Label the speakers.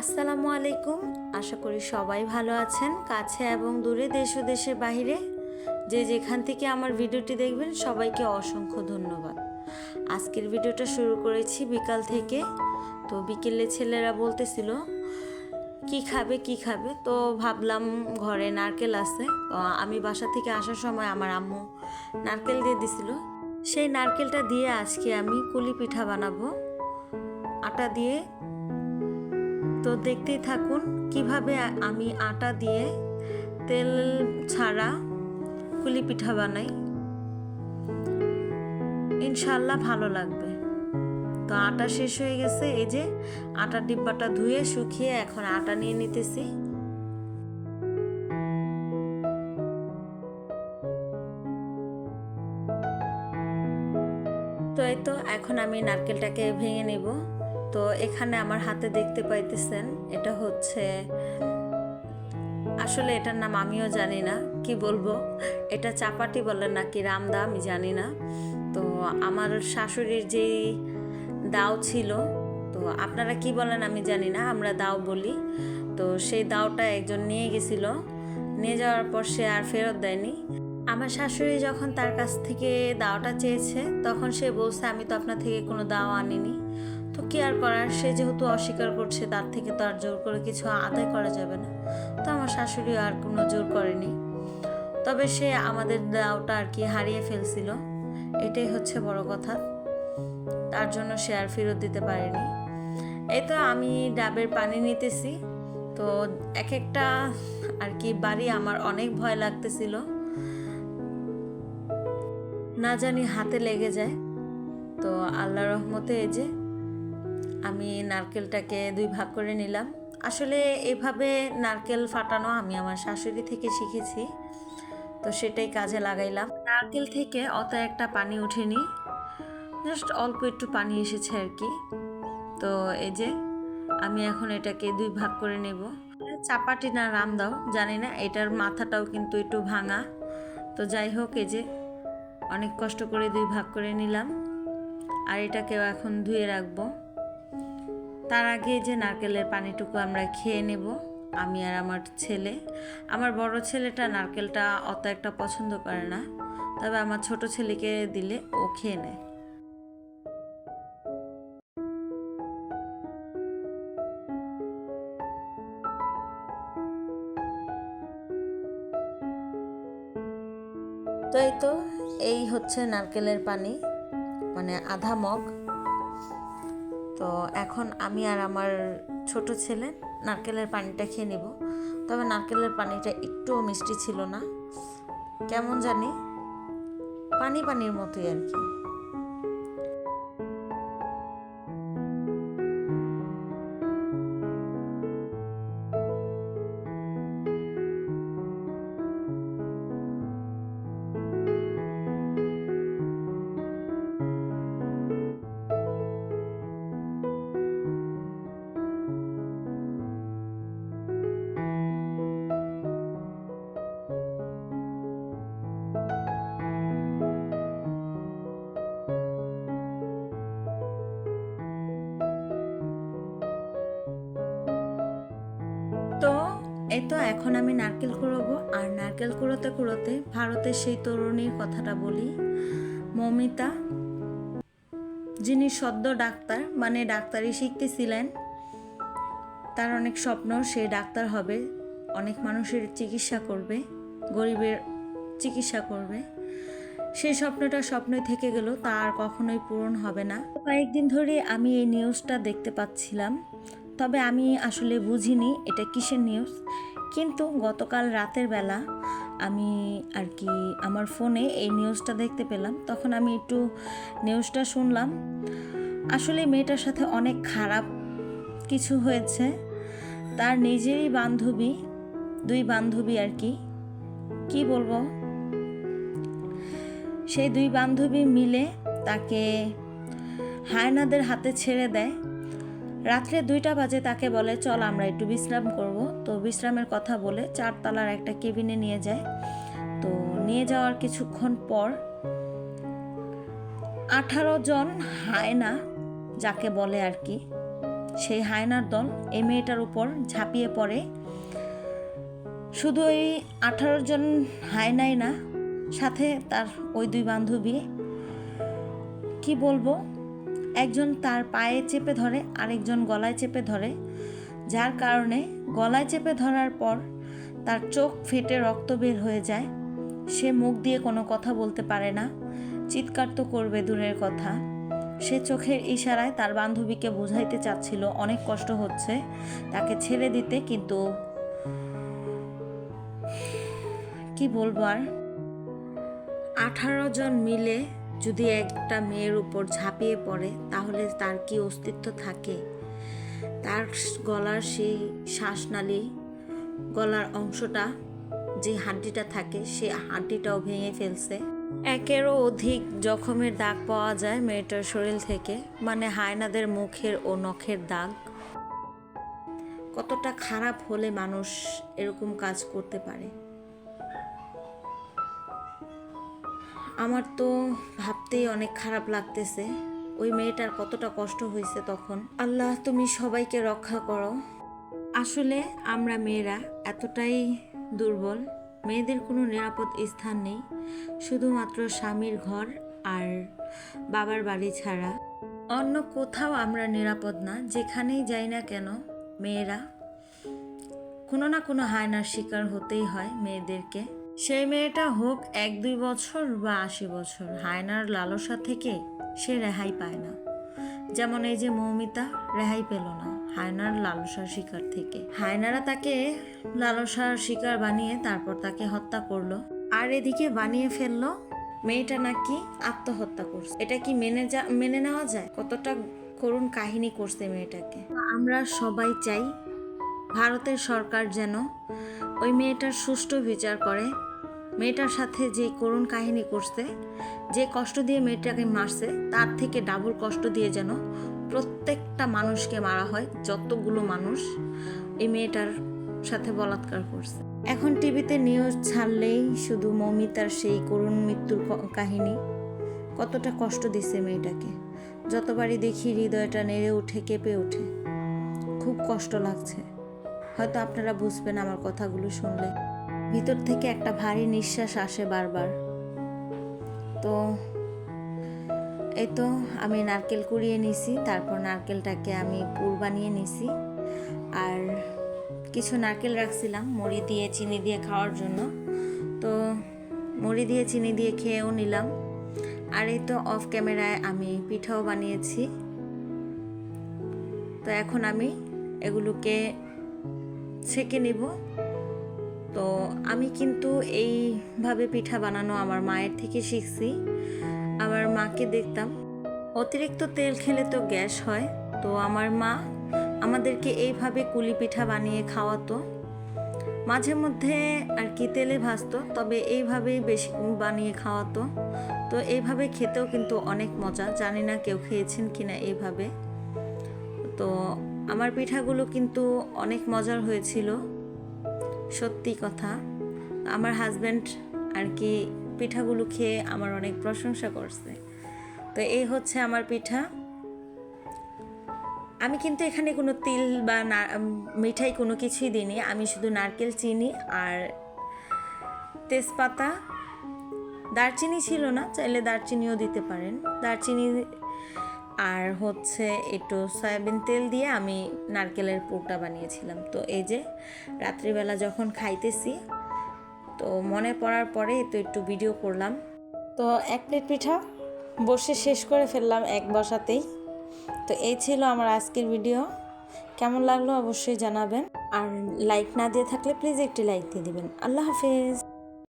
Speaker 1: আসসালামু আলাইকুম। আশা করি সবাই ভালো আছেন, কাছে এবং দূরে, দেশ ও দেশের বাইরে যে যেখান থেকে আমার ভিডিওটি দেখবেন সবাইকে অসংখ্য ধন্যবাদ। আজকের ভিডিওটা শুরু করেছি বিকাল থেকে। তো বিকেলে ছেলেরা বলতেছিল কি খাবে কি খাবে, তো ভাবলাম ঘরে নারকেল আছে, তো আমি বাসা থেকে আসার সময় আমার আম্মু নারকেল দিয়ে দিছিল। সেই নারকেলটা দিয়ে আজকে আমি কুলি পিঠা বানাবো আটা দিয়ে। তো দেখতেই থাকুন কিভাবে আমি আটা দিয়ে তেল ছাড়া কুলি পিঠা বানাই, ইনশাল্লাহ ভালো লাগবে। তো আটা শেষ হয়ে গেছে, এই যে আটার ডিব্বাটা ধুয়ে শুকিয়ে এখন আটা নিয়ে নিতেছি। তো এই তো এখন আমি নারকেলটাকে ভেঙে নেব। তো এখানে আমার হাতে দেখতে পাইতেছেন, এটা হচ্ছে, আসলে এটার নাম আমিও জানি না, কি বলবো, এটা চাপাটি বলে নাকি রামদা আমি জানি না। তো আমার শাশুড়ির যেই দাও ছিল, তো আপনারা কি বলেন আমি জানি না, আমরা দাও বলি। তো সেই দাওটা একজন নিয়ে গেছিল, নিয়ে যাওয়ার পর সে আর ফেরত দেয়নি। আমার শাশুড়ি যখন তার কাছ থেকে দাওটা চেয়েছে তখন সে বলছে আমি তো আপনার থেকে কোনো দাও আনিনি। তো কি আর করার, সে যেহেতু অস্বীকার করছে তার থেকে তো আর জোর করে কিছু আদায় করা যাবে না। তো আমার শাশুড়ি আর কোনো জোর করেনি, তবে সে আমাদের দাওটা আর কি হারিয়ে ফেলছিল, এটাই হচ্ছে বড় কথা। তার জন্য সে আর ফেরত দিতে পারেনি। এই তো আমি ডাবের পানি নিতেছি। তো এক একটা আর কি বাড়ি আমার অনেক ভয় লাগতেছিল, না জানি হাতে লেগে যায়। তো আল্লাহর রহমতে এই যে আমি নারকেলটাকে 2 ভাগ করে নিলাম। আসলে এভাবে নারকেল ফাটানো আমি আমার শাশুড়ি থেকে শিখেছি, তো সেটাই কাজে লাগাইলাম। নারকেল থেকে অত একটা পানি ওঠেনি, জাস্ট অল্প একটু পানি এসেছে আর কি। তো এই যে আমি এখন এটাকে 2 ভাগ করে নেব। চাপাটি না রামদাও জানি না, এটার মাথাটাও কিন্তু একটু ভাঙা। তো যাই হোক, এই যে অনেক কষ্ট করে 2 ভাগ করে নিলাম, আর এটাকেও এখন ধুয়ে রাখবো। তার আগে যে নারকেলের পানিটুকু আমরা খেয়ে নেব, আমি আর আমার ছেলে। আমার বড় ছেলেটা নারকেলটা অত একটা পছন্দ করে না, তবে আমার ছোট ছেলেকে দিলে ও খেয়ে নেয়। তো এই তো এই হচ্ছে নারকেলের পানি, মানে আধা মগ। তো এখন আমি আর আমার ছোট ছেলে নারকেলের পানিটা খেয়ে নেব। তবে নারকেলের পানিটা একটুও মিষ্টি ছিল না, কেমন জানি পানি পানির মতোই আর কি। তো এই তো এখন আমি নারকেল কুড়োবো, আর নারকেল কুড়োতে কুড়োতে ভারতের সেই তরুণীর কথাটা বলি, মৌমিতা, যিনি সদ্য ডাক্তার, মানে ডাক্তারি শিখতেছিলেন। তার অনেক স্বপ্ন সে ডাক্তার হবে, অনেক মানুষের চিকিৎসা করবে, গরিবের চিকিৎসা করবে। সেই স্বপ্নটা স্বপ্নই থেকে গেল, তা আর কখনোই পূরণ হবে না। কয়েকদিন ধরে আমি এই নিউজটা দেখতে পাচ্ছিলাম, তবে আমি আসলে বুঝিনি এটা কিসের নিউজ। কিন্তু গতকাল রাতের বেলা আমি আর কি আমার ফোনে এই নিউজটা দেখতে পেলাম, তখন আমি একটু নিউজটা শুনলাম। আসলে মেয়েটার সাথে অনেক খারাপ কিছু হয়েছে। তার নিজেরই বান্ধবী, 2 বান্ধবী আর কি, কি বলবো, সেই 2 বান্ধবী মিলে তাকে হায়নাদের হাতে ছেড়ে দেয়। রাত্রে 2টা বাজে তাকে বলে চল আমরা একটু বিশ্রাম করব। তো বিশ্রামের কথা বলে 4 তলার একটা কেবিনে নিয়ে যায়। তো নিয়ে যাওয়ার কিছুক্ষণ পর 18 জন হায়না যাকে বলে আর কি, সেই হায়নার দল এই মেয়েটার উপর ঝাঁপিয়ে পড়ে। শুধু এই 18 জন হায়নাই না, সাথে তার ওই 2 বান্ধবী। কি বলবো, একজন তার পায়ে চেপে ধরে, আরেকজন গলায় চেপে ধরে, যার কারণে গলায় চেপে ধরার পর তার চোখ ফেটে রক্ত বের হয়ে যায়। সে মুখ দিয়ে কোনো কথা বলতে পারে না, চিৎকার তো করবে দূরের কথা। সে চোখের ইশারায় তার বান্ধবীকে বোঝাইতে চাচ্ছিল অনেক কষ্ট হচ্ছে, তাকে ছেড়ে দিতে, কিন্তু কি বলবো আর। 18 জন মিলে যদি একটা মেয়ের উপর ঝাঁপিয়ে পড়ে তাহলে তার কি অস্তিত্ব থাকে? তার গলার সেই শ্বাসনালী, গলার অংশটা, যে হাড্ডিটা থাকে, সে হাড্ডিটাও ভেঙে ফেলছে। 1-এরও অধিক জখমের দাগ পাওয়া যায় মেয়েটার শরীর থেকে, মানে হায়নাদের মুখের ও নখের দাগ। কতটা খারাপ হলে মানুষ এরকম কাজ করতে পারে? আমার তো ভাবতেই অনেক খারাপ লাগতেছে ওই মেয়েটার কতটা কষ্ট হয়েছে তখন। আল্লাহ, তুমি সবাইকে রক্ষা করো। আসলে আমরা মেয়েরা এতটাই দুর্বল, মেয়েদের কোনো নিরাপদ স্থান নেই, শুধুমাত্র স্বামীর ঘর আর বাবার বাড়ি ছাড়া অন্য কোথাও আমরা নিরাপদ না। যেখানেই যাই না কেন মেয়েরা কোনো না কোনো হায়নার শিকার হতেই হয় মেয়েদেরকে। সেই মেয়েটা হোক 1-2 বছর বা 80 বছর, হায়নার লালসা থেকে সে রেহাই পায় না। যেমন এই যে মৌমিতা রেহাই পেল না হায়নার লালসার শিকার থেকে। হায়নারা তাকে লালসার শিকার বানিয়ে তারপর তাকে হত্যা করলো, আর এদিকে বানিয়ে ফেললো মেয়েটা নাকি আত্মহত্যা করছে। এটা কি মেনে নেওয়া যায়? কতটা করুণ কাহিনী করছে মেয়েটাকে। আমরা সবাই চাই ভারতের সরকার যেন ওই মেয়েটার সুষ্ঠু বিচার করে। মেয়েটার সাথে যে করুণ কাহিনী করছে, যে কষ্ট দিয়ে মেয়েটাকে মারছে, তার থেকে ডাবল কষ্ট দিয়ে যেন প্রত্যেকটা মানুষকে মারা হয়, যতগুলো মানুষ এই মেয়েটার সাথে বলাৎকার করছে। এখন টিভিতে নিউজ ছাড়লেই শুধু মৌমিতার সেই করুণ মৃত্যুর কাহিনী। কতটা কষ্ট দিচ্ছে মেয়েটাকে, যতবারই দেখি হৃদয়টা নেড়ে উঠে, কেঁপে ওঠে। খুব কষ্ট লাগছে। হয়তো আপনারা বুঝবেন আমার কথাগুলো শুনলে। ভিতর থেকে একটা ভারী নিঃশ্বাস আসে বারবার। তো এই তো আমি নারকেল কুড়িয়ে নিছি, তারপর নারকেলটাকে আমি পুর বানিয়ে নিছি, আর কিছু নারকেল রাখছিলাম মুড়ি দিয়ে চিনি দিয়ে খাওয়ার জন্য। তো মুড়ি দিয়ে চিনি দিয়ে খেয়েও নিলাম। আর এই তো অফ ক্যামেরায় আমি পিঠাও বানিয়েছি। তো এখন আমি এগুলোকে ছেঁকে নিব। তো আমি কিন্তু এইভাবে পিঠা বানানো আমার মায়ের থেকে শিখছি। আমার মাকে দেখতাম অতিরিক্ত তেল খেলে তো গ্যাস হয়, তো আমার মা আমাদেরকে এইভাবে কুলি পিঠা বানিয়ে খাওয়াতো। মাঝে মধ্যে আর কি তেলে ভাজতো, তবে এইভাবেই বেশি বানিয়ে খাওয়াতো। তো এইভাবে খেতেও কিন্তু অনেক মজা। জানি না কেউ খেয়েছেন কিনা এইভাবে। তো আমার পিঠাগুলো কিন্তু অনেক মজার হয়েছিল, সত্যি কথা। আমার হাজব্যান্ড আর কি পিঠাগুলো খেয়ে আমার অনেক প্রশংসা করছে। তো এই হচ্ছে আমার পিঠা। আমি কিন্তু এখানে কোনো তিল বা মিঠাই কোনো কিছুই দিইনি। আমি শুধু নারকেল, চিনি আর তেজপাতা, দারচিনি ছিল না, চাইলে দারচিনিও দিতে পারেন, দারচিনি আর হচ্ছে একটু সয়াবিন তেল দিয়ে আমি নারকেলের পুরটা বানিয়েছিলাম। তো এই যে রাত্রিবেলা যখন খাইতেছি, তো মনে পড়ার পরে তো একটু ভিডিও করলাম। তো 1 প্লেট পিঠা বসে শেষ করে ফেললাম এক বসাতেই। তো এই ছিল আমার আজকের ভিডিও। কেমন লাগলো অবশ্যই জানাবেন, আর লাইক না দিয়ে থাকলে প্লিজ একটি লাইক দিয়ে দিবেন। আল্লাহ হাফেজ।